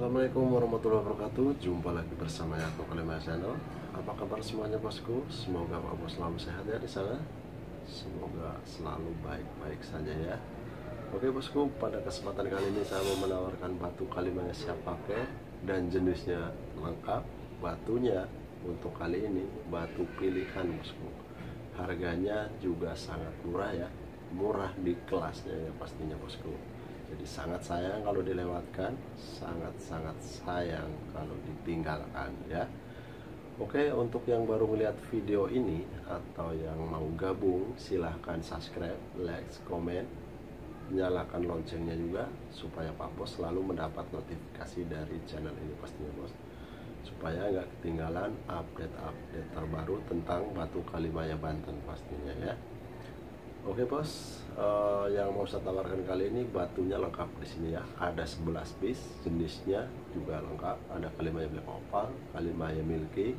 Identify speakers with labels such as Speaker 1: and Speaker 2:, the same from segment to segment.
Speaker 1: Assalamualaikum warahmatullahi wabarakatuh. Jumpa lagi bersama Yato Kalimaya Channel. Apa kabar semuanya bosku? Semoga Pak Bos selalu sehat ya di sana. Semoga selalu baik-baik saja ya. Oke bosku, pada kesempatan kali ini saya mau menawarkan batu Kalimaya siap pakai dan jenisnya lengkap. Batunya untuk kali ini batu pilihan bosku. Harganya juga sangat murah ya. Murah di kelasnya ya pastinya bosku. Jadi sangat sayang kalau dilewatkan, sangat-sangat sayang kalau ditinggalkan ya. Oke, untuk yang baru melihat video ini atau yang mau gabung, silahkan subscribe, like, komen, nyalakan loncengnya juga supaya Pak Bos selalu mendapat notifikasi dari channel ini pastinya bos, supaya nggak ketinggalan update-update terbaru tentang batu Kalimaya Banten pastinya ya. Oke bos, yang mau saya tawarkan kali ini batunya lengkap di sini ya. Ada 11 piece, jenisnya juga lengkap. Ada Kalimaya Black Opal, Kalimaya Milky,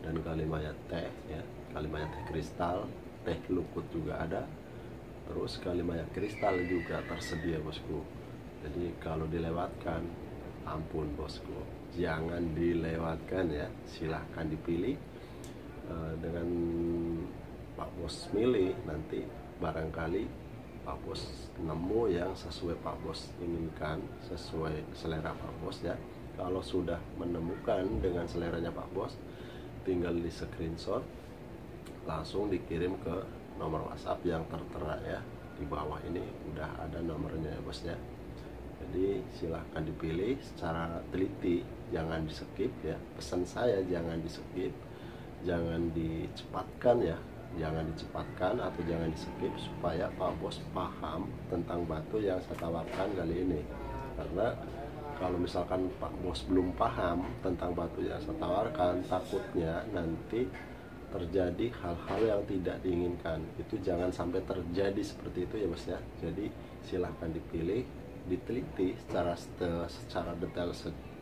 Speaker 1: dan Kalimaya Teh ya. Kalimaya Teh Kristal, Teh Lukut juga ada. Terus Kalimaya Kristal juga tersedia bosku. Jadi kalau dilewatkan, ampun bosku, jangan dilewatkan ya. Silahkan dipilih dengan Pak Bos milih nanti. Barangkali Pak Bos nemu yang sesuai Pak Bos inginkan, sesuai selera Pak Bos ya. Kalau sudah menemukan dengan seleranya Pak Bos, tinggal di screenshot, langsung dikirim ke nomor WhatsApp yang tertera ya. Di bawah ini udah ada nomornya ya bos ya. Jadi silahkan dipilih secara teliti, jangan di skip ya. Pesan saya jangan di skip, jangan dicepatkan ya. Jangan dicepatkan atau jangan di skip supaya Pak Bos paham tentang batu yang saya tawarkan kali ini. Karena kalau misalkan Pak Bos belum paham tentang batu yang saya tawarkan, takutnya nanti terjadi hal-hal yang tidak diinginkan. Itu jangan sampai terjadi seperti itu ya Mas ya. Jadi silahkan dipilih, diteliti secara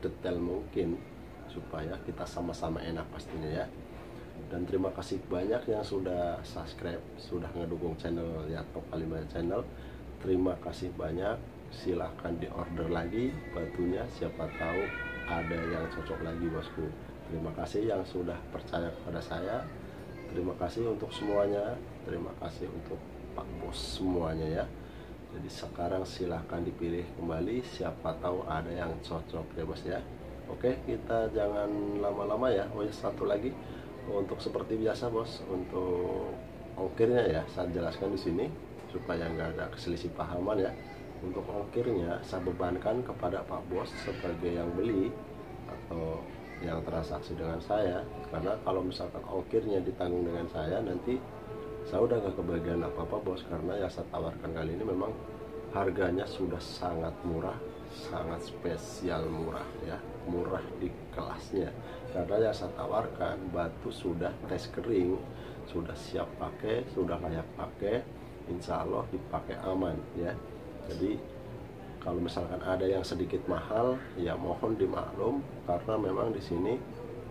Speaker 1: detail mungkin supaya kita sama-sama enak pastinya ya. Dan terima kasih banyak yang sudah subscribe, sudah ngedukung channel Yato Kalimaya Channel. Terima kasih banyak. Silahkan di order lagi batunya, siapa tahu ada yang cocok lagi bosku. Terima kasih yang sudah percaya kepada saya. Terima kasih untuk semuanya. Terima kasih untuk Pak Bos semuanya ya. Jadi sekarang silahkan dipilih kembali, siapa tahu ada yang cocok ya bos ya. Oke, kita jangan lama-lama ya. Oh ya, satu lagi. Untuk seperti biasa bos, untuk ongkirnya ya saya jelaskan di sini supaya nggak ada keselisih pahaman ya. Untuk ongkirnya saya bebankan kepada Pak Bos sebagai yang beli atau yang transaksi dengan saya, karena kalau misalkan ongkirnya ditanggung dengan saya, nanti saya udah nggak kebagian apa-apa bos, karena yang saya tawarkan kali ini memang harganya sudah sangat murah, sangat spesial murah ya, murah di kelasnya. Karena yang saya tawarkan batu sudah tes kering, sudah siap pakai, sudah layak pakai, insya Allah dipakai aman ya. Jadi kalau misalkan ada yang sedikit mahal ya mohon dimaklum, karena memang di sini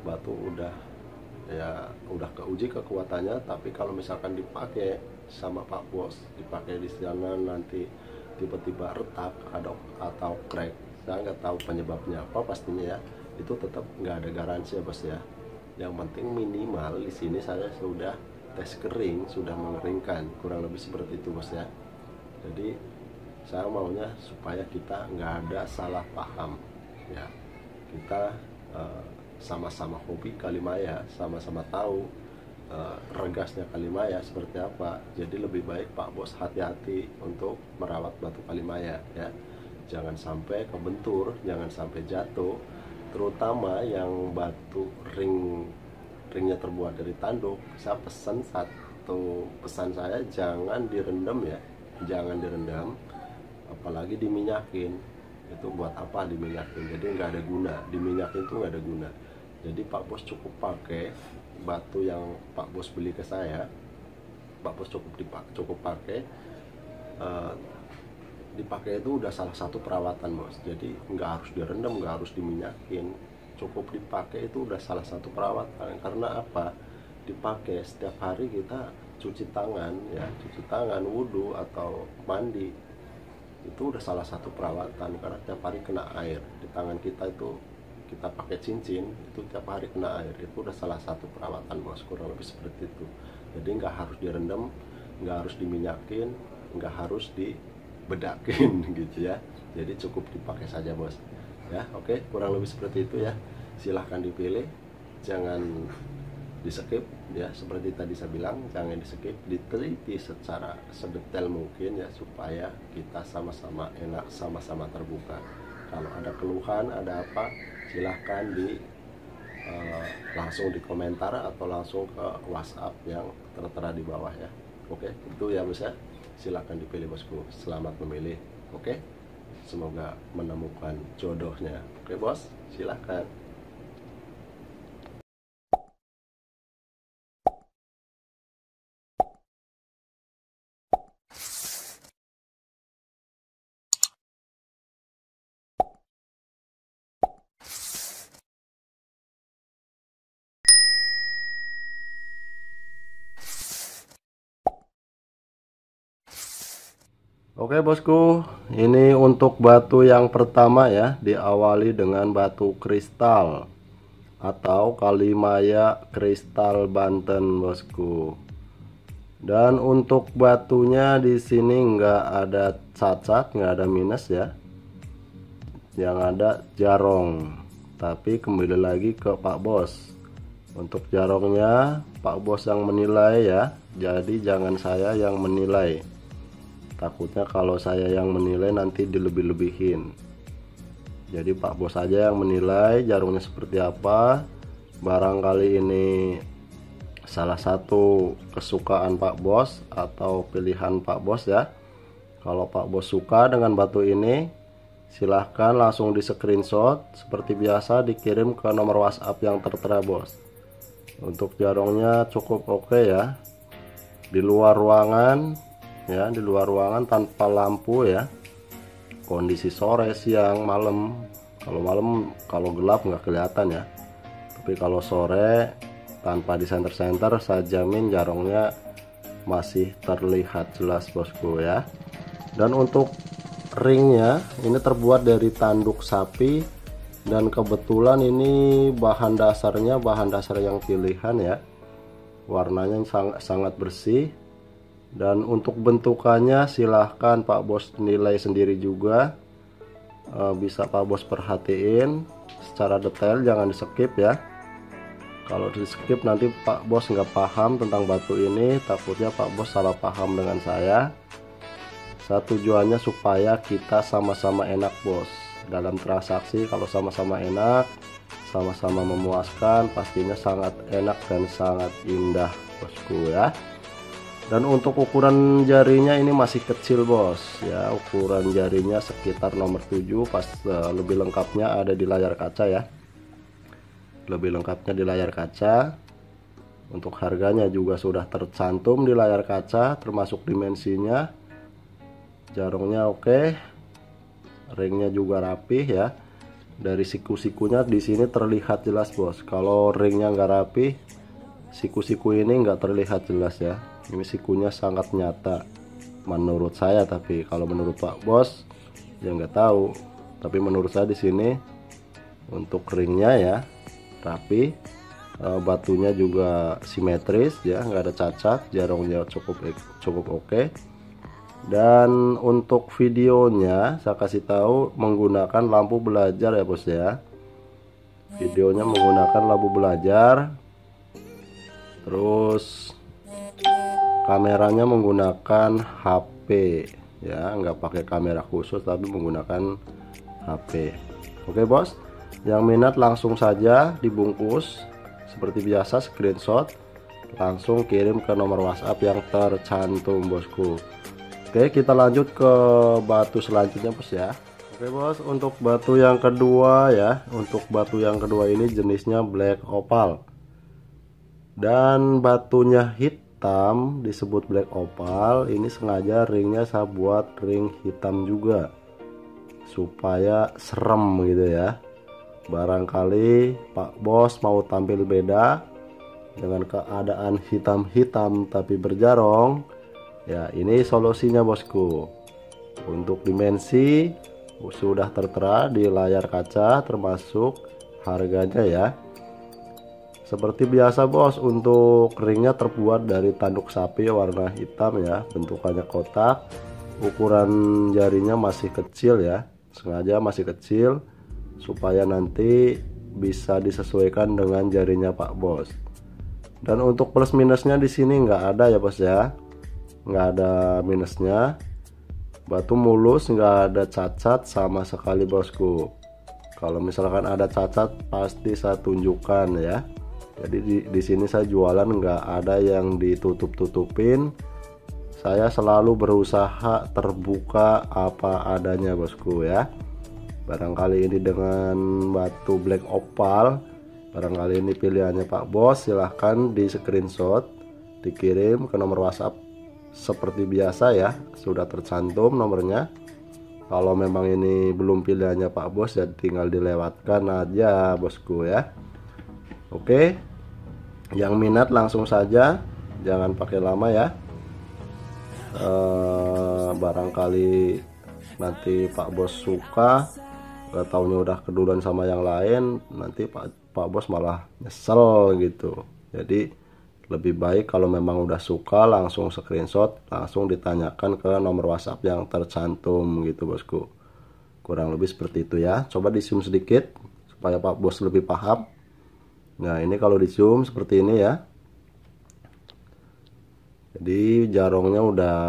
Speaker 1: batu udah keuji kekuatannya. Tapi kalau misalkan dipakai sama Pak Bos, dipakai di sana nanti tiba-tiba retak atau crack, saya nggak tahu penyebabnya apa pastinya ya, itu tetap nggak ada garansi ya bos ya. Yang penting minimal di sini saya sudah tes kering, sudah mengeringkan, kurang lebih seperti itu bos ya. Jadi saya maunya supaya kita nggak ada salah paham ya. Kita sama-sama hobi Kalimaya, sama-sama tahu regasnya Kalimaya seperti apa. Jadi lebih baik Pak Bos hati-hati untuk merawat batu Kalimaya ya. Jangan sampai kebentur, jangan sampai jatuh. Terutama yang batu ringnya terbuat dari tanduk, saya pesan pesan saya jangan direndam ya, jangan direndam, apalagi diminyakin. Itu buat apa diminyakin? Jadi nggak ada guna, diminyakin itu nggak ada guna. Jadi Pak Bos cukup pakai batu yang Pak Bos beli ke saya, Pak Bos cukup pakai, dipakai itu udah salah satu perawatan bos. Jadi nggak harus direndam, nggak harus diminyakin, cukup dipakai itu udah salah satu perawatan. Karena apa? Dipakai setiap hari kita cuci tangan ya, cuci tangan, wudhu atau mandi itu udah salah satu perawatan, karena tiap hari kena air di tangan kita itu, kita pakai cincin itu tiap hari kena air, itu udah salah satu perawatan bos, kurang lebih seperti itu. Jadi nggak harus direndam, nggak harus diminyakin, nggak harus dibedakin gitu ya, jadi cukup dipakai saja bos ya. Oke, kurang lebih seperti itu ya, silahkan dipilih, jangan di skip ya, seperti tadi saya bilang, jangan di skip, diteliti secara sedetail mungkin ya, supaya kita sama-sama enak, sama-sama terbuka. Kalau ada keluhan, ada apa, silahkan langsung di komentar atau langsung ke WhatsApp yang tertera di bawah ya. Oke, itu ya bos ya, silahkan dipilih bosku, selamat memilih. Oke, semoga menemukan jodohnya. Oke bos, silahkan. Oke bosku, ini untuk batu yang pertama ya, diawali dengan batu kristal atau Kalimaya Kristal Banten bosku. Dan untuk batunya di sini nggak ada cacat, nggak ada minus ya, yang ada jarong. Tapi kembali lagi ke Pak Bos, untuk jarongnya Pak Bos yang menilai ya, jadi jangan saya yang menilai. Takutnya kalau saya yang menilai nanti dilebih-lebihin. Jadi Pak Bos aja yang menilai jarumnya seperti apa. Barangkali ini salah satu kesukaan Pak Bos atau pilihan Pak Bos ya. Kalau Pak Bos suka dengan batu ini, silahkan langsung di screenshot seperti biasa, dikirim ke nomor WhatsApp yang tertera bos. Untuk jarongnya cukup oke ya, di luar ruangan ya, di luar ruangan tanpa lampu ya, kondisi sore, siang, malam. Kalau malam, kalau gelap nggak kelihatan ya, tapi kalau sore tanpa di senter-senter, saya jamin jarongnya masih terlihat jelas bosku ya. Dan untuk ringnya ini terbuat dari tanduk sapi, dan kebetulan ini bahan dasar yang pilihan ya, warnanya sangat bersih. Dan untuk bentukannya silahkan Pak Bos nilai sendiri juga, bisa Pak Bos perhatiin secara detail, jangan di skip ya. Kalau di skip nanti Pak Bos nggak paham tentang batu ini, takutnya Pak Bos salah paham dengan saya. Tujuannya supaya kita sama-sama enak bos dalam transaksi. Kalau sama-sama enak, sama-sama memuaskan, pastinya sangat enak dan sangat indah bosku ya. Dan untuk ukuran jarinya ini masih kecil bos ya, ukuran jarinya sekitar nomor 7. Pas lebih lengkapnya ada di layar kaca ya, lebih lengkapnya di layar kaca. Untuk harganya juga sudah tercantum di layar kaca, termasuk dimensinya. Jarongnya oke, ringnya juga rapih ya. Dari siku-sikunya di sini terlihat jelas bos. Kalau ringnya nggak rapih, siku-siku ini nggak terlihat jelas ya. Ini sikunya sangat nyata menurut saya, tapi kalau menurut Pak Bos ya nggak tahu. Tapi menurut saya di sini untuk ringnya ya rapi, batunya juga simetris ya, nggak ada cacat, jarongnya cukup oke. Dan untuk videonya saya kasih tahu menggunakan lampu belajar ya bos ya. Videonya menggunakan lampu belajar, terus kameranya menggunakan HP ya, nggak pakai kamera khusus tapi menggunakan HP. Oke bos, yang minat langsung saja dibungkus seperti biasa, screenshot langsung kirim ke nomor WhatsApp yang tercantum bosku. Oke, kita lanjut ke batu selanjutnya bos ya. Oke bos, untuk batu yang kedua ya, untuk batu yang kedua ini jenisnya black opal, dan batunya hitam, disebut black opal. Ini sengaja ringnya saya buat ring hitam juga supaya serem gitu ya. Barangkali Pak Bos mau tampil beda dengan keadaan hitam-hitam tapi berjarong ya, ini solusinya bosku. Untuk dimensi sudah tertera di layar kaca, termasuk harganya ya. Seperti biasa bos, untuk ringnya terbuat dari tanduk sapi warna hitam ya, bentukannya kotak, ukuran jarinya masih kecil ya, sengaja masih kecil supaya nanti bisa disesuaikan dengan jarinya Pak Bos. Dan untuk plus minusnya di sini nggak ada ya bos ya, nggak ada minusnya. Batu mulus, nggak ada cacat sama sekali bosku. Kalau misalkan ada cacat pasti saya tunjukkan ya. Jadi di sini saya jualan nggak ada yang ditutup-tutupin. Saya selalu berusaha terbuka apa adanya bosku ya. Barangkali ini dengan batu black opal, barangkali ini pilihannya Pak Bos, silahkan di screenshot, dikirim ke nomor WhatsApp seperti biasa ya, sudah tercantum nomornya. Kalau memang ini belum pilihannya Pak Bos ya tinggal dilewatkan aja bosku ya. Oke, yang minat langsung saja, jangan pakai lama ya. Barangkali nanti Pak Bos suka, gak taunya udah keduluan sama yang lain, nanti Pak Bos malah nyesel gitu. Jadi lebih baik kalau memang udah suka langsung screenshot, langsung ditanyakan ke nomor WhatsApp yang tercantum gitu bosku. Kurang lebih seperti itu ya. Coba di zoom sedikit supaya Pak Bos lebih paham. Nah ini kalau di zoom seperti ini ya. Jadi jarongnya udah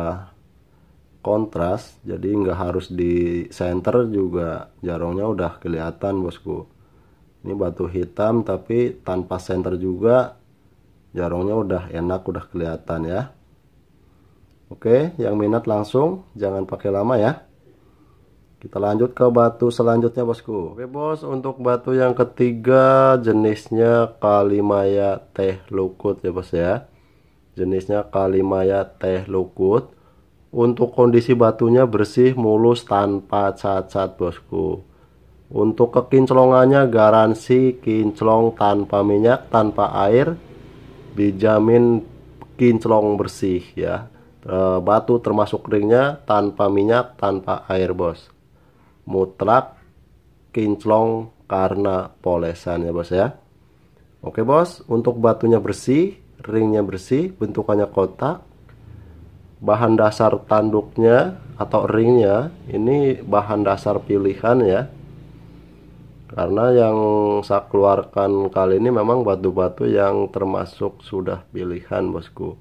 Speaker 1: kontras, jadi nggak harus di center juga jarongnya udah kelihatan bosku. Ini batu hitam tapi tanpa center juga, jarongnya udah enak, udah kelihatan ya. Oke, yang minat langsung, jangan pakai lama ya. Kita lanjut ke batu selanjutnya bosku. Oke bos, untuk batu yang ketiga jenisnya Kalimaya Teh Lukut ya bos ya. Jenisnya Kalimaya Teh Lukut. Untuk kondisi batunya bersih, mulus, tanpa cacat bosku. Untuk kekinclongannya garansi kinclong tanpa minyak, tanpa air, dijamin kinclong bersih ya. Batu termasuk ringnya tanpa minyak, tanpa air bos. Mutlak kinclong karena polesan ya bos ya. Oke bos, untuk batunya bersih, ringnya bersih, bentukannya kotak. Bahan dasar tanduknya atau ringnya ini bahan dasar pilihan ya. Karena yang saya keluarkan kali ini memang batu-batu yang termasuk sudah pilihan bosku.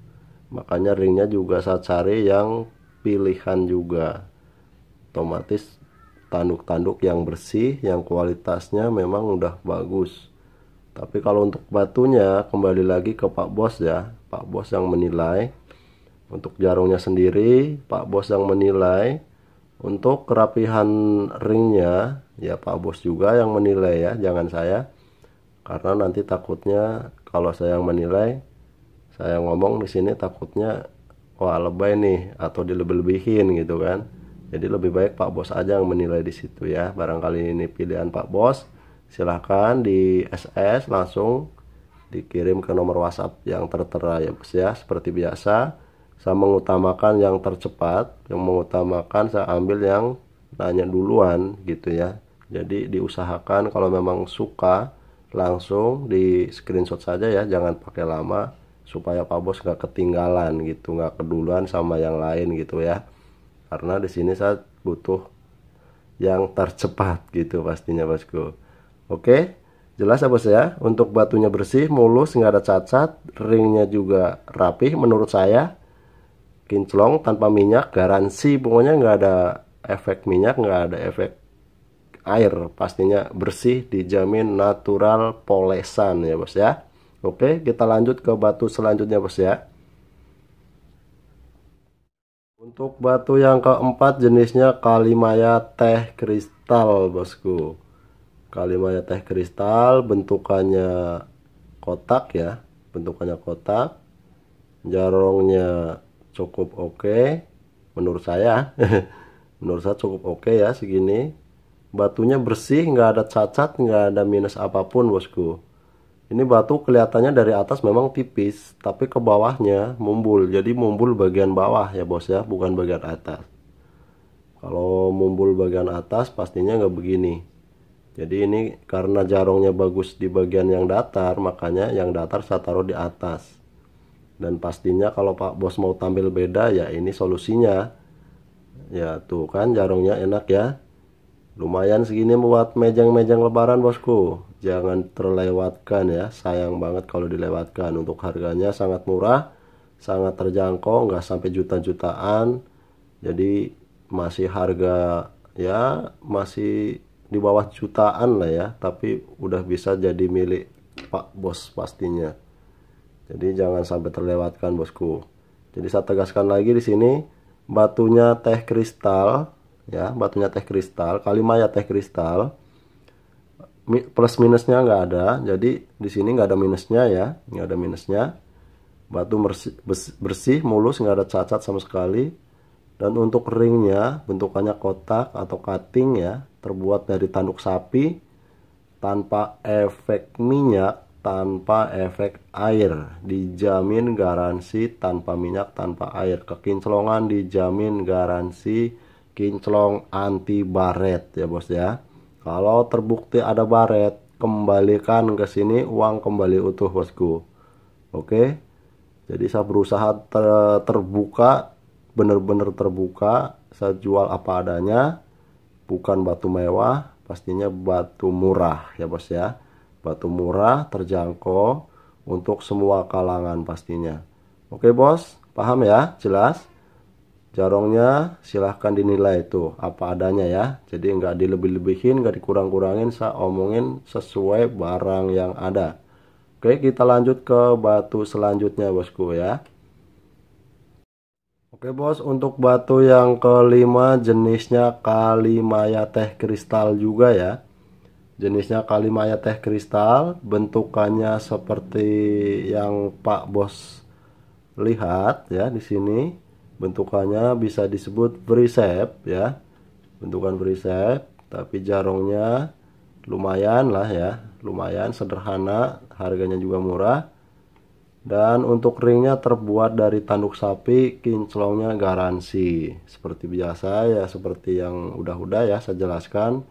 Speaker 1: Makanya ringnya juga saya cari yang pilihan juga. Otomatis tanduk-tanduk yang bersih, yang kualitasnya memang udah bagus. Tapi kalau untuk batunya kembali lagi ke Pak Bos ya, Pak Bos yang menilai. Untuk jarongnya sendiri Pak Bos yang menilai. Untuk kerapihan ringnya ya Pak Bos juga yang menilai ya, jangan saya. Karena nanti takutnya kalau saya yang menilai, saya ngomong di sini takutnya wah lebay nih atau dilebih-lebihin gitu kan. Jadi lebih baik Pak Bos aja yang menilai di situ ya. Barangkali ini pilihan Pak Bos, silahkan di SS langsung dikirim ke nomor WhatsApp yang tertera ya bos ya. Seperti biasa, saya mengutamakan yang tercepat, yang mengutamakan saya ambil yang nanya duluan gitu ya. Jadi diusahakan kalau memang suka langsung di screenshot saja ya, jangan pakai lama supaya Pak Bos nggak ketinggalan gitu, nggak keduluan sama yang lain gitu ya. Karena di sini saya butuh yang tercepat gitu pastinya bosku. Oke, jelas ya bos ya. Untuk batunya bersih, mulus, nggak ada cacat, ringnya juga rapih menurut saya. Kinclong tanpa minyak, garansi pokoknya nggak ada efek minyak, nggak ada efek air, pastinya bersih, dijamin natural polesan ya bos ya. Oke, kita lanjut ke batu selanjutnya bos ya. Untuk batu yang keempat jenisnya Kalimaya Teh Kristal bosku. Kalimaya Teh Kristal, bentukannya kotak ya, bentukannya kotak. Jarongnya cukup oke menurut saya. Menurut saya cukup oke ya segini. Batunya bersih, nggak ada cacat, nggak ada minus apapun bosku. Ini batu kelihatannya dari atas memang tipis, tapi ke bawahnya mumbul. Jadi mumbul bagian bawah ya bos ya, bukan bagian atas. Kalau mumbul bagian atas pastinya nggak begini. Jadi ini karena jarongnya bagus di bagian yang datar, makanya yang datar saya taruh di atas. Dan pastinya kalau Pak Bos mau tampil beda, ya ini solusinya. Ya tuh kan jarongnya enak ya. Lumayan segini buat mejeng-mejeng lebaran bosku. Jangan terlewatkan ya, sayang banget kalau dilewatkan. Untuk harganya sangat murah, sangat terjangkau, nggak sampai juta-jutaan. Jadi masih harga ya masih di bawah jutaan lah ya, tapi udah bisa jadi milik Pak Bos pastinya. Jadi jangan sampai terlewatkan bosku. Jadi saya tegaskan lagi di sini, batunya teh kristal ya, batunya teh kristal, Kalimaya teh kristal. Plus minusnya nggak ada, jadi di sini nggak ada minusnya ya, nggak ada minusnya. Batu bersih, mulus, nggak ada cacat sama sekali. Dan untuk ringnya bentukannya kotak atau cutting ya, terbuat dari tanduk sapi, tanpa efek minyak, tanpa efek air, dijamin garansi tanpa minyak, tanpa air. Kekinclongan dijamin garansi kinclong anti baret ya bos ya. Kalau terbukti ada baret, kembalikan ke sini, uang kembali utuh bosku. Oke, jadi saya berusaha terbuka, bener-bener terbuka. Saya jual apa adanya, bukan batu mewah, pastinya batu murah ya bos ya. Batu murah, terjangkau untuk semua kalangan pastinya. Oke bos, paham ya, jelas? Jarongnya silahkan dinilai itu apa adanya ya. Jadi nggak dilebih-lebihin, nggak dikurang-kurangin, saya omongin sesuai barang yang ada. Oke, kita lanjut ke batu selanjutnya bosku ya. Oke bos, untuk batu yang kelima jenisnya Kalimaya teh kristal juga ya. Jenisnya Kalimaya teh kristal, bentukannya seperti yang Pak Bos lihat ya di sini. Bentukannya bisa disebut V-shape ya. Bentukan V-shape, tapi jarongnya lumayan lah ya, lumayan sederhana, harganya juga murah. Dan untuk ringnya terbuat dari tanduk sapi, kinclongnya garansi. Seperti biasa ya, seperti yang udah-udah ya saya jelaskan.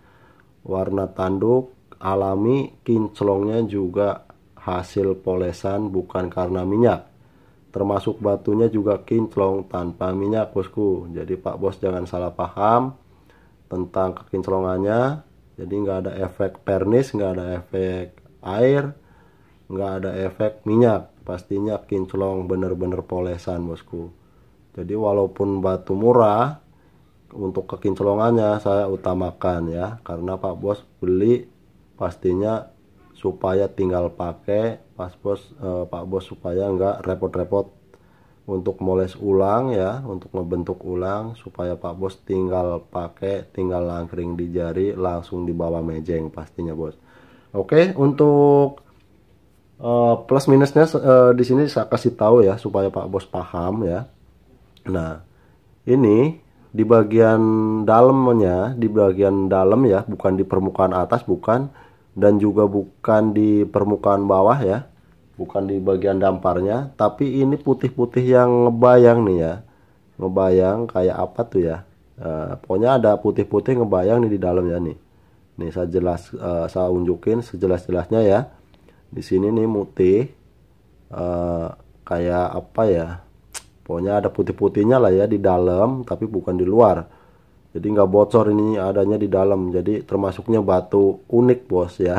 Speaker 1: Warna tanduk alami, kinclongnya juga hasil polesan bukan karena minyak. Termasuk batunya juga kinclong tanpa minyak bosku. Jadi Pak Bos jangan salah paham tentang kekinclongannya. Jadi nggak ada efek pernis, nggak ada efek air, nggak ada efek minyak. Pastinya kinclong bener-bener polesan bosku. Jadi walaupun batu murah, untuk kekinclongannya saya utamakan ya, karena Pak Bos beli pastinya supaya tinggal pakai Pak Bos supaya nggak repot-repot untuk moles ulang ya, untuk ngebentuk ulang, supaya Pak Bos tinggal pakai, tinggal langkring di jari, langsung dibawa mejeng pastinya bos. Oke, untuk plus minusnya di sini saya kasih tahu ya supaya Pak Bos paham ya. Nah, ini di bagian dalamnya, di bagian dalam ya, bukan di permukaan atas, bukan, dan juga bukan di permukaan bawah ya, bukan di bagian damparnya, tapi ini putih-putih yang ngebayang nih ya, ngebayang kayak apa tuh ya. Pokoknya ada putih-putih ngebayang nih di dalamnya nih. Nih saya unjukin sejelas-jelasnya ya. Di sini nih putih, kayak apa ya, pokoknya ada putih-putihnya lah ya di dalam, tapi bukan di luar. Jadi nggak bocor, ini adanya di dalam. Jadi termasuknya batu unik bos ya.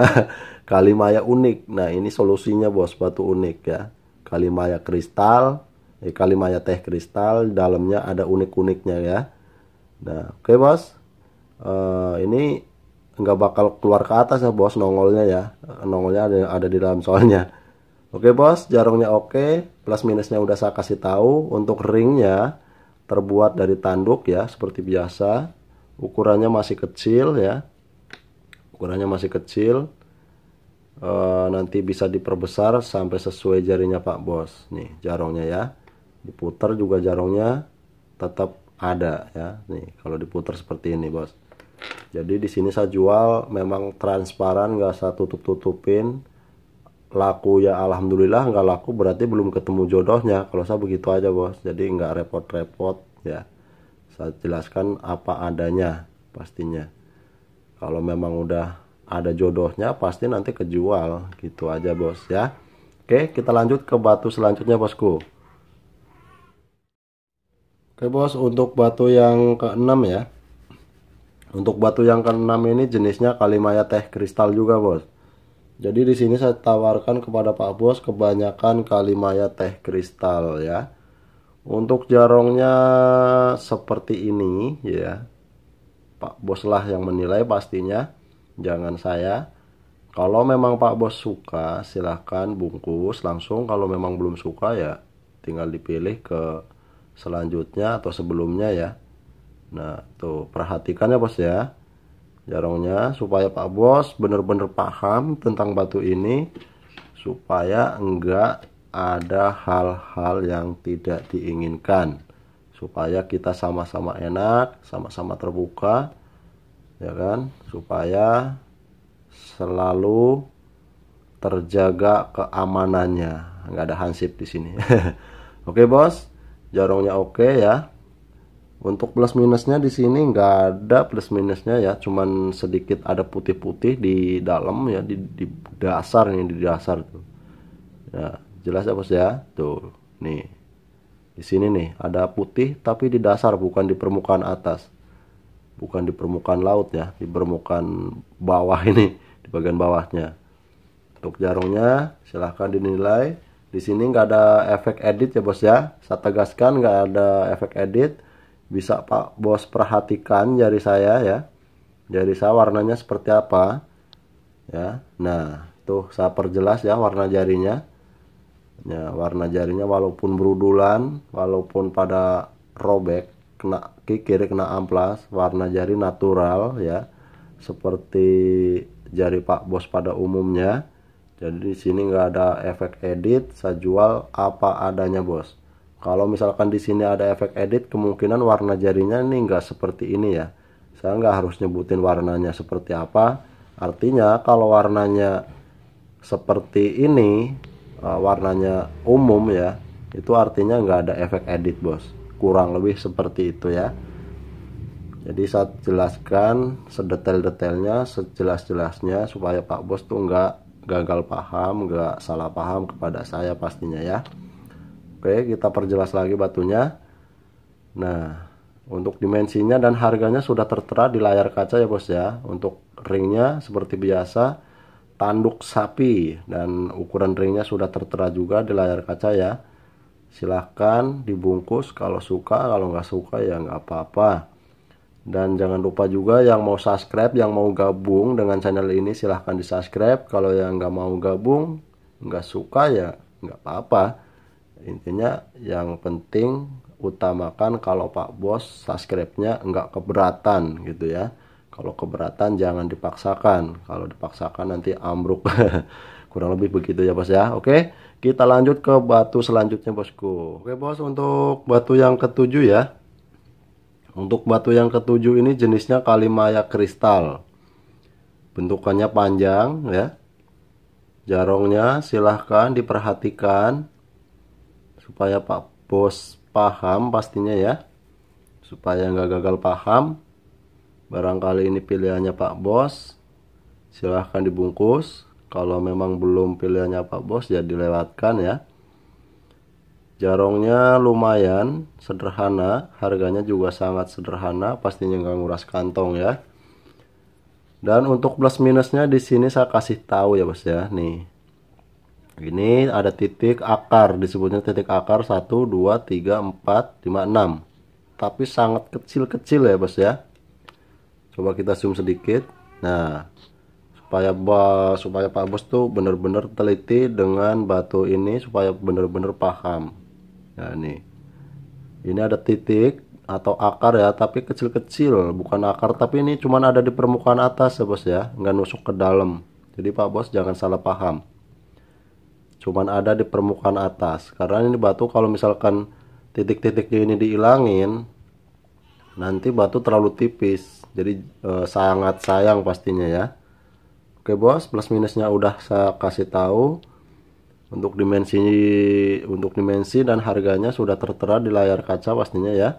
Speaker 1: Kalimaya unik. Nah ini solusinya bos, batu unik ya. Kalimaya kristal, Kalimaya teh kristal, dalamnya ada unik-uniknya ya. Nah oke bos, ini nggak bakal keluar ke atas ya bos, nongolnya ya. Nongolnya ada di dalam soalnya. Oke bos, jarongnya oke, plus minusnya udah saya kasih tahu. Untuk ringnya terbuat dari tanduk ya, seperti biasa. Ukurannya masih kecil ya, ukurannya masih kecil. Nanti bisa diperbesar sampai sesuai jarinya Pak Bos. Nih jarongnya ya, diputar juga jarongnya tetap ada ya. Nih kalau diputar seperti ini bos. Jadi di sini saya jual memang transparan, nggak saya tutup-tutupin. Laku ya alhamdulillah, nggak laku berarti belum ketemu jodohnya. Kalau saya begitu aja bos, jadi nggak repot-repot ya. Saya jelaskan apa adanya pastinya. Kalau memang udah ada jodohnya pasti nanti kejual, gitu aja bos ya. Oke, kita lanjut ke batu selanjutnya bosku. Oke bos, untuk batu yang keenam ya. Untuk batu yang keenam ini jenisnya Kalimaya teh kristal juga bos. Jadi di sini saya tawarkan kepada Pak Bos kebanyakan Kalimaya teh kristal ya. Untuk jarongnya seperti ini ya. Pak Bos lah yang menilai pastinya, jangan saya. Kalau memang Pak Bos suka silahkan bungkus langsung. Kalau memang belum suka ya tinggal dipilih ke selanjutnya atau sebelumnya ya. Nah tuh perhatikan ya bos ya jarongnya, supaya Pak Bos bener-bener paham tentang batu ini, supaya enggak ada hal-hal yang tidak diinginkan, supaya kita sama-sama enak, sama-sama terbuka ya kan, supaya selalu terjaga keamanannya, nggak ada hansip di sini. Oke bos, jarongnya oke ya. Untuk plus minusnya di sini nggak ada plus minusnya ya, cuman sedikit ada putih-putih di dalam ya, di dasar nih, di dasar tuh. Ya, jelas ya bos ya. Tuh, nih. Di sini nih ada putih tapi di dasar, bukan di permukaan atas. Bukan di permukaan laut ya, di permukaan bawah ini, di bagian bawahnya. Untuk jarongnya silahkan dinilai. Di sini nggak ada efek edit ya bos ya. Saya tegaskan nggak ada efek edit. Bisa Pak Bos perhatikan jari saya ya, jari saya warnanya seperti apa ya. Nah tuh saya perjelas ya warna jarinya ya, warna jarinya walaupun berudulan, walaupun pada robek, kena kikir, kena amplas, warna jari natural ya, seperti jari Pak Bos pada umumnya. Jadi di sini nggak ada efek edit, saya jual apa adanya bos. Kalau misalkan di sini ada efek edit, kemungkinan warna jarinya ini nggak seperti ini ya. Saya nggak harus nyebutin warnanya seperti apa. Artinya kalau warnanya seperti ini, warnanya umum ya, itu artinya nggak ada efek edit bos. Kurang lebih seperti itu ya. Jadi saya jelaskan sedetail-detailnya, sejelas-jelasnya, supaya Pak Bos tuh nggak gagal paham, nggak salah paham kepada saya pastinya ya. Oke, kita perjelas lagi batunya. Nah, untuk dimensinya dan harganya sudah tertera di layar kaca ya bos ya. Untuk ringnya seperti biasa, tanduk sapi, dan ukuran ringnya sudah tertera juga di layar kaca ya. Silahkan dibungkus kalau suka, kalau nggak suka ya nggak apa-apa. Dan jangan lupa juga yang mau subscribe, yang mau gabung dengan channel ini silahkan di subscribe. Kalau yang nggak mau gabung, nggak suka ya nggak apa-apa. Intinya yang penting utamakan kalau Pak Bos subscribe-nya nggak keberatan gitu ya. Kalau keberatan jangan dipaksakan, kalau dipaksakan nanti ambruk. Kurang lebih begitu ya bos ya. Oke, kita lanjut ke batu selanjutnya bosku. Oke bos, untuk batu yang ketujuh ya. Untuk batu yang ketujuh ini jenisnya Kalimaya kristal. Bentukannya panjang ya. Jarongnya silahkan diperhatikan supaya Pak Bos paham pastinya ya, supaya nggak gagal paham. Barangkali ini pilihannya Pak Bos, silahkan dibungkus. Kalau memang belum pilihannya Pak Bos ya dilewatkan ya. Jarongnya lumayan sederhana, harganya juga sangat sederhana, pastinya nggak nguras kantong ya. Dan untuk plus minusnya di sini saya kasih tahu ya bos ya. Nih, ini ada titik akar, disebutnya titik akar 1, 2, 3, 4, 5, 6. Tapi sangat kecil-kecil ya bos ya. Coba kita zoom sedikit. Nah, supaya Pak Bos tuh bener-bener teliti dengan batu ini, supaya bener-bener paham. Nah nih, ini ada titik atau akar ya, tapi kecil-kecil, bukan akar, tapi ini cuman ada di permukaan atas ya bos ya, nggak nusuk ke dalam. Jadi Pak Bos jangan salah paham, cuman ada di permukaan atas. Karena ini batu kalau misalkan titik-titiknya ini dihilangin, nanti batu terlalu tipis, jadi sangat sayang pastinya ya. Oke bos, plus minusnya udah saya kasih tahu. Untuk dimensi dan harganya sudah tertera di layar kaca pastinya ya.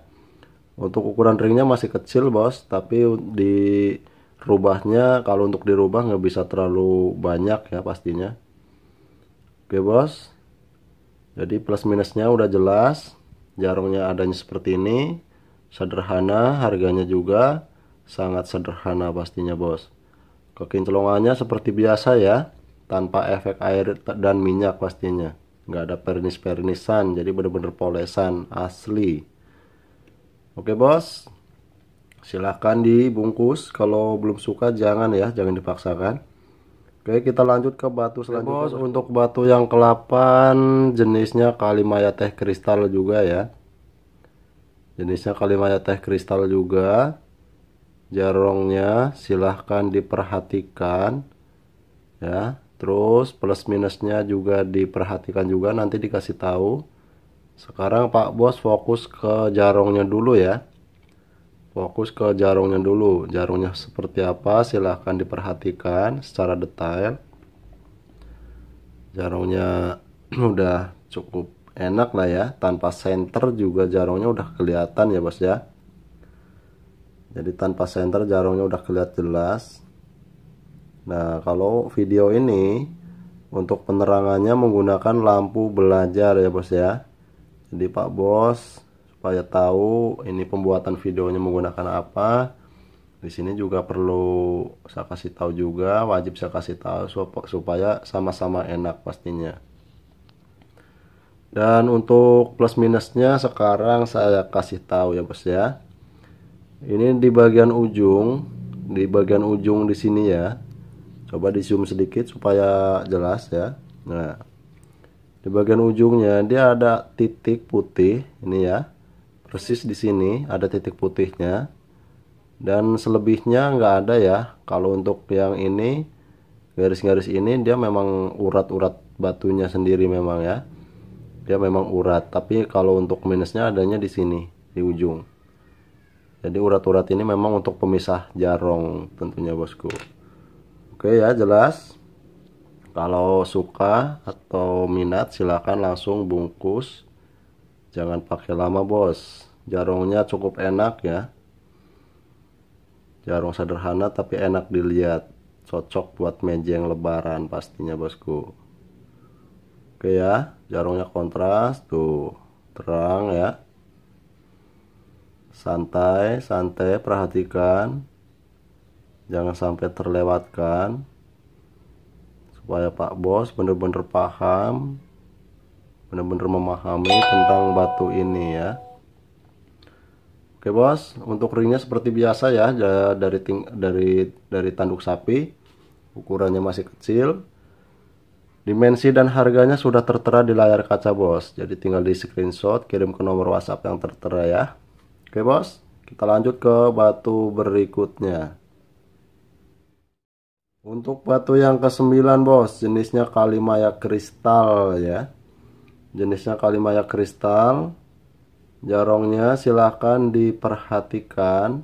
Speaker 1: Untuk ukuran ringnya masih kecil bos, tapi dirubahnya kalau untuk dirubah nggak bisa terlalu banyak ya pastinya. Oke bos, jadi plus minusnya udah jelas. Jarumnya adanya seperti ini, sederhana, harganya juga sangat sederhana pastinya bos. Kekinclongannya seperti biasa ya, tanpa efek air dan minyak pastinya. Nggak ada pernis-pernisan, jadi bener-bener polesan asli. Oke bos, silahkan dibungkus. Kalau belum suka jangan ya, jangan dipaksakan. Oke, kita lanjut ke batu selanjutnya bos. Untuk batu yang ke-8 jenisnya Kalimaya teh kristal juga ya. Jenisnya Kalimaya teh kristal juga. Jarongnya silahkan diperhatikan ya. Terus plus minusnya juga diperhatikan juga, nanti dikasih tahu. Sekarang Pak Bos fokus ke jarongnya dulu ya. Fokus ke jarongnya dulu. Jarongnya seperti apa silahkan diperhatikan secara detail. Jarongnya udah cukup enak lah ya, tanpa senter juga jarongnya udah kelihatan ya bos ya. Jadi tanpa senter jarongnya udah kelihatan jelas. Nah kalau video ini untuk penerangannya menggunakan lampu belajar ya bos ya. Jadi Pak Bos supaya tahu ini pembuatan videonya menggunakan apa, di sini juga perlu saya kasih tahu juga, wajib saya kasih tahu supaya sama-sama enak pastinya. Dan untuk plus minusnya sekarang saya kasih tahu ya bos ya. Ini di bagian ujung, di sini ya. Coba di zoom sedikit supaya jelas ya. Nah, di bagian ujungnya dia ada titik putih ini ya. Persis di sini ada titik putihnya. Dan selebihnya nggak ada ya. Kalau untuk yang ini, garis-garis ini dia memang urat-urat batunya sendiri memang ya. Dia memang urat, tapi kalau untuk minusnya adanya di sini, di ujung. Jadi urat-urat ini memang untuk pemisah jarong tentunya bosku. Oke ya, jelas. Kalau suka atau minat silahkan langsung bungkus. Jangan pakai lama bos. Jarongnya cukup enak ya. Jarong sederhana tapi enak dilihat. Cocok buat meja yang lebaran pastinya bosku. Oke ya, jarongnya kontras tuh, terang ya. Santai, santai, perhatikan. Jangan sampai terlewatkan. Supaya Pak Bos bener-bener paham, bener-bener memahami tentang batu ini ya. Oke bos, untuk ringnya seperti biasa ya, dari tanduk sapi, ukurannya masih kecil. Dimensi dan harganya sudah tertera di layar kaca bos, jadi tinggal di screenshot, kirim ke nomor WhatsApp yang tertera ya. Oke bos, kita lanjut ke batu berikutnya. Untuk batu yang ke-9 bos, jenisnya Kalimaya kristal ya. Jenisnya Kalimaya kristal. Jarongnya silahkan diperhatikan.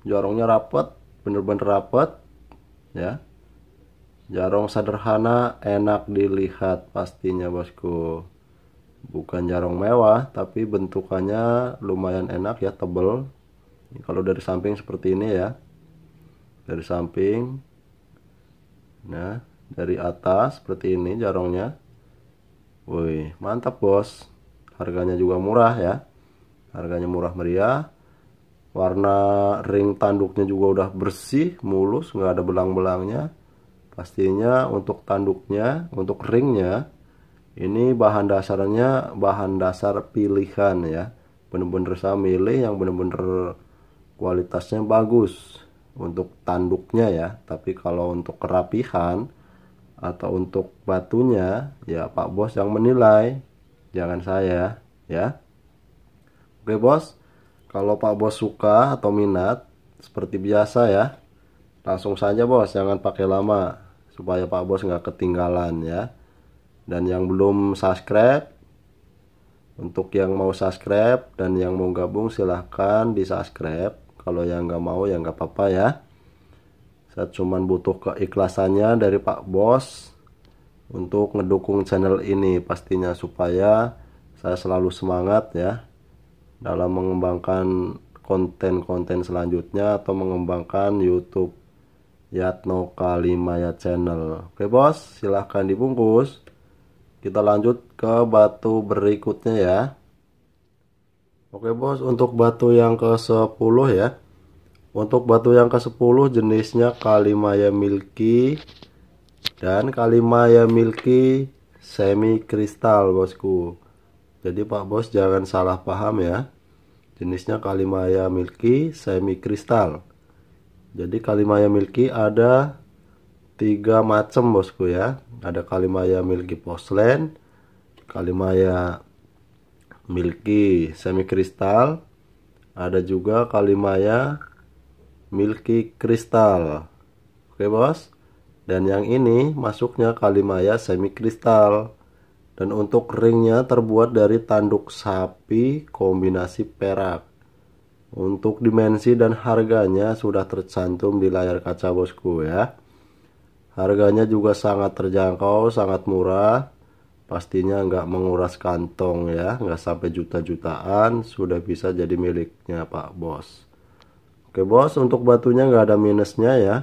Speaker 1: Jarongnya rapet, bener-bener rapet ya. Jarong sederhana, enak dilihat pastinya bosku. Bukan jarong mewah, tapi bentukannya lumayan enak ya, tebel. Kalau dari samping seperti ini ya. Dari samping. Nah, dari atas seperti ini jarongnya. Wih, mantap bos. Harganya juga murah ya. Harganya murah meriah. Warna ring tanduknya juga udah bersih, mulus, nggak ada belang-belangnya. Pastinya untuk tanduknya, untuk ringnya, ini bahan dasarnya bahan dasar pilihan ya. Bener-bener saya milih yang bener-bener kualitasnya bagus untuk tanduknya ya. Tapi kalau untuk kerapihan atau untuk batunya ya Pak Bos yang menilai, jangan saya ya. Oke bos, kalau Pak Bos suka atau minat seperti biasa ya, langsung saja bos, jangan pakai lama supaya Pak Bos nggak ketinggalan ya. Dan yang belum subscribe, untuk yang mau subscribe dan yang mau gabung silahkan di subscribe. Kalau yang nggak mau ya nggak apa-apa ya. Saya cuman butuh keikhlasannya dari Pak Bos untuk ngedukung channel ini pastinya, supaya saya selalu semangat ya dalam mengembangkan konten-konten selanjutnya atau mengembangkan YouTube Yatno Kalimaya Channel. Oke bos, silahkan dibungkus. Kita lanjut ke batu berikutnya ya. Oke bos, untuk batu yang ke-10 ya. Untuk batu yang ke-10 jenisnya Kalimaya Milky dan Kalimaya Milky semi kristal bosku. Jadi Pak Bos jangan salah paham ya. Jenisnya Kalimaya Milky semi kristal. Jadi Kalimaya Milky ada 3 macam bosku ya. Ada Kalimaya Milky Porcelain, Kalimaya Milky semi kristal, ada juga Kalimaya Milky kristal. Oke bos. Dan yang ini masuknya Kalimaya semi kristal. Dan untuk ringnya terbuat dari tanduk sapi kombinasi perak. Untuk dimensi dan harganya sudah tercantum di layar kaca bosku ya. Harganya juga sangat terjangkau, sangat murah. Pastinya nggak menguras kantong ya, nggak sampai juta-jutaan, sudah bisa jadi miliknya Pak Bos. Oke bos, untuk batunya nggak ada minusnya ya.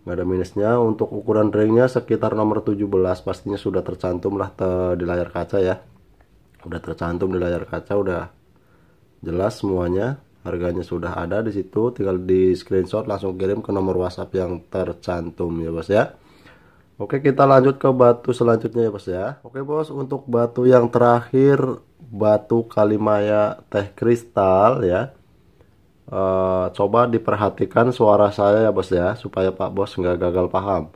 Speaker 1: Nggak ada minusnya. Untuk ukuran ringnya sekitar nomor 17, pastinya sudah tercantum lah di layar kaca ya. Udah tercantum di layar kaca, udah jelas semuanya. Harganya sudah ada di situ, tinggal di screenshot langsung kirim ke nomor WhatsApp yang tercantum ya bos ya. Oke, kita lanjut ke batu selanjutnya ya bos ya. Oke bos, untuk batu yang terakhir, batu Kalimaya teh kristal ya. Coba diperhatikan suara saya ya bos ya, supaya Pak Bos nggak gagal paham.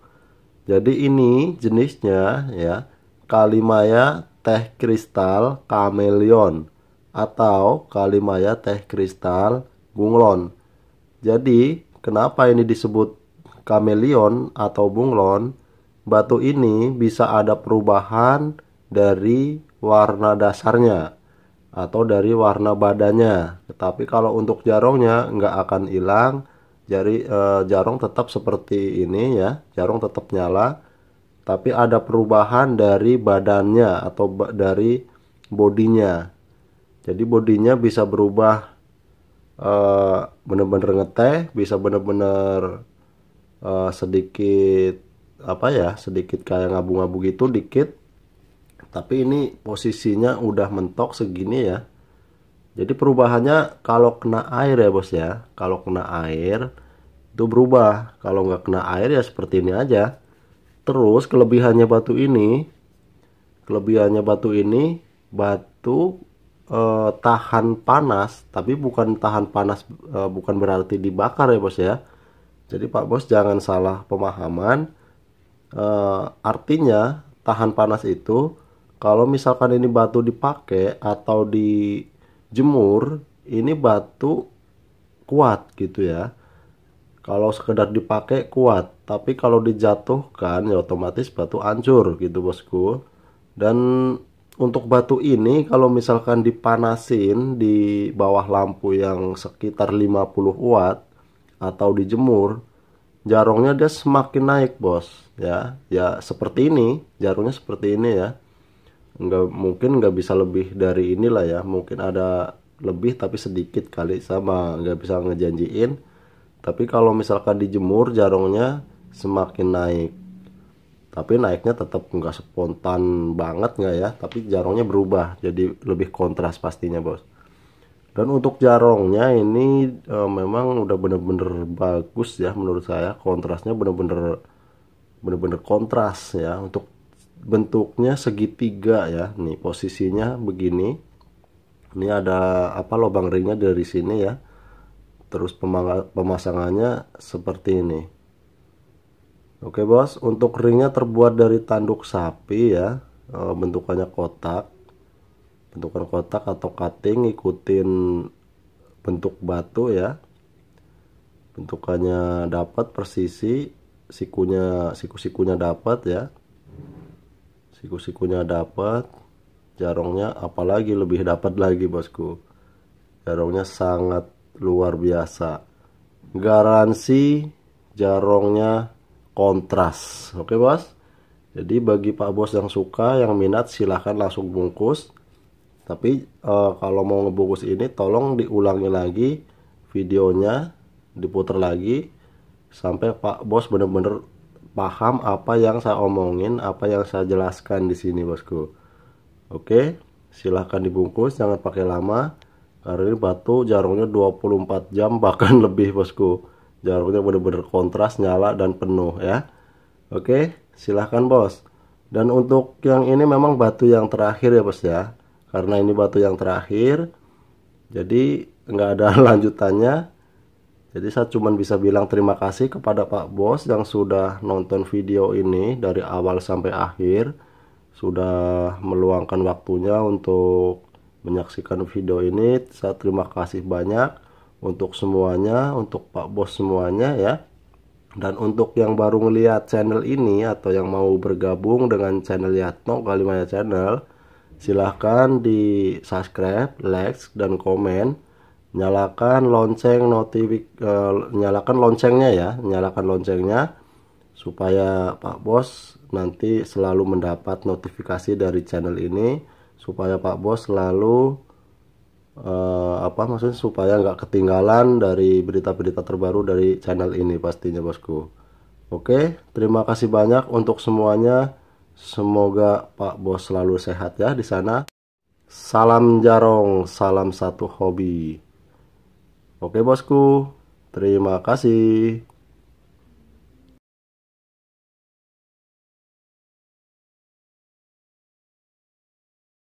Speaker 1: Jadi ini jenisnya ya Kalimaya teh kristal kameleon atau Kalimaya teh kristal bunglon. Jadi kenapa ini disebut kameleon atau bunglon? Batu ini bisa ada perubahan dari warna dasarnya atau dari warna badannya. Tetapi kalau untuk jarongnya nggak akan hilang. Jadi jarong tetap seperti ini ya. Jarong tetap nyala. Tapi ada perubahan dari badannya atau dari bodinya. Jadi bodinya bisa berubah bener-bener ngeteh, bisa bener-bener sedikit apa ya, sedikit kayak ngabu-ngabu gitu dikit, tapi ini posisinya udah mentok segini ya. Jadi perubahannya kalau kena air ya bos ya, kalau kena air itu berubah, kalau nggak kena air ya seperti ini aja. Terus kelebihannya batu ini batu tahan panas, tapi bukan tahan panas bukan berarti dibakar ya bos ya. Jadi Pak Bos jangan salah pemahaman. Artinya tahan panas itu kalau misalkan ini batu dipakai atau dijemur, ini batu kuat gitu ya. Kalau sekedar dipakai kuat, tapi kalau dijatuhkan ya otomatis batu hancur gitu bosku. Dan untuk batu ini kalau misalkan dipanasin di bawah lampu yang sekitar 50 watt atau dijemur, jarongnya dia semakin naik bos ya. Ya seperti ini, jarongnya seperti ini ya. Nggak bisa lebih dari inilah ya. Mungkin ada lebih tapi sedikit kali, sama nggak bisa ngejanjiin. Tapi kalau misalkan dijemur jarongnya semakin naik. Tapi naiknya tetap nggak spontan banget nggak ya. Tapi jarongnya berubah jadi lebih kontras pastinya bos. Dan untuk jarongnya ini memang udah bener-bener bagus ya menurut saya. Kontrasnya bener-bener kontras ya. Untuk bentuknya segitiga ya. Nih posisinya begini. Ini ada apa, lubang ringnya dari sini ya. Terus pemasangannya seperti ini. Oke bos, untuk ringnya terbuat dari tanduk sapi ya. Bentukannya kotak. Bentukan kotak atau cutting, ikutin bentuk batu ya. Bentukannya dapat persisi, siku-sikunya dapat ya. Siku-sikunya dapat, jarongnya apalagi lebih dapat lagi bosku. Jarongnya sangat luar biasa. Garansi jarongnya kontras. Oke bos. Jadi bagi Pak Bos yang suka, yang minat, silahkan langsung bungkus. Tapi kalau mau ngebungkus ini tolong diulangi lagi videonya, diputar lagi sampai Pak Bos bener-bener paham apa yang saya omongin, apa yang saya jelaskan di sini bosku. Oke, silahkan dibungkus, jangan pakai lama karena ini batu jarumnya 24 jam bahkan lebih bosku. Jarumnya bener-bener kontras, nyala dan penuh ya. Oke, silahkan bos. Dan untuk yang ini memang batu yang terakhir ya bos ya, karena ini batu yang terakhir jadi nggak ada lanjutannya. Jadi saya cuma bisa bilang terima kasih kepada Pak Bos yang sudah nonton video ini dari awal sampai akhir, sudah meluangkan waktunya untuk menyaksikan video ini. Saya terima kasih banyak untuk semuanya, untuk Pak Bos semuanya ya. Dan untuk yang baru ngelihat channel ini atau yang mau bergabung dengan channel Yatno Kalimaya Channel, silahkan di subscribe, like, dan komen. Nyalakan nyalakan loncengnya ya, nyalakan loncengnya supaya Pak Bos nanti selalu mendapat notifikasi dari channel ini, supaya Pak Bos selalu maksudnya supaya nggak ketinggalan dari berita-berita terbaru dari channel ini pastinya bosku. Oke, terima kasih banyak untuk semuanya. Semoga Pak Bos selalu sehat ya di sana. Salam jarong, salam satu hobi. Oke bosku, terima kasih.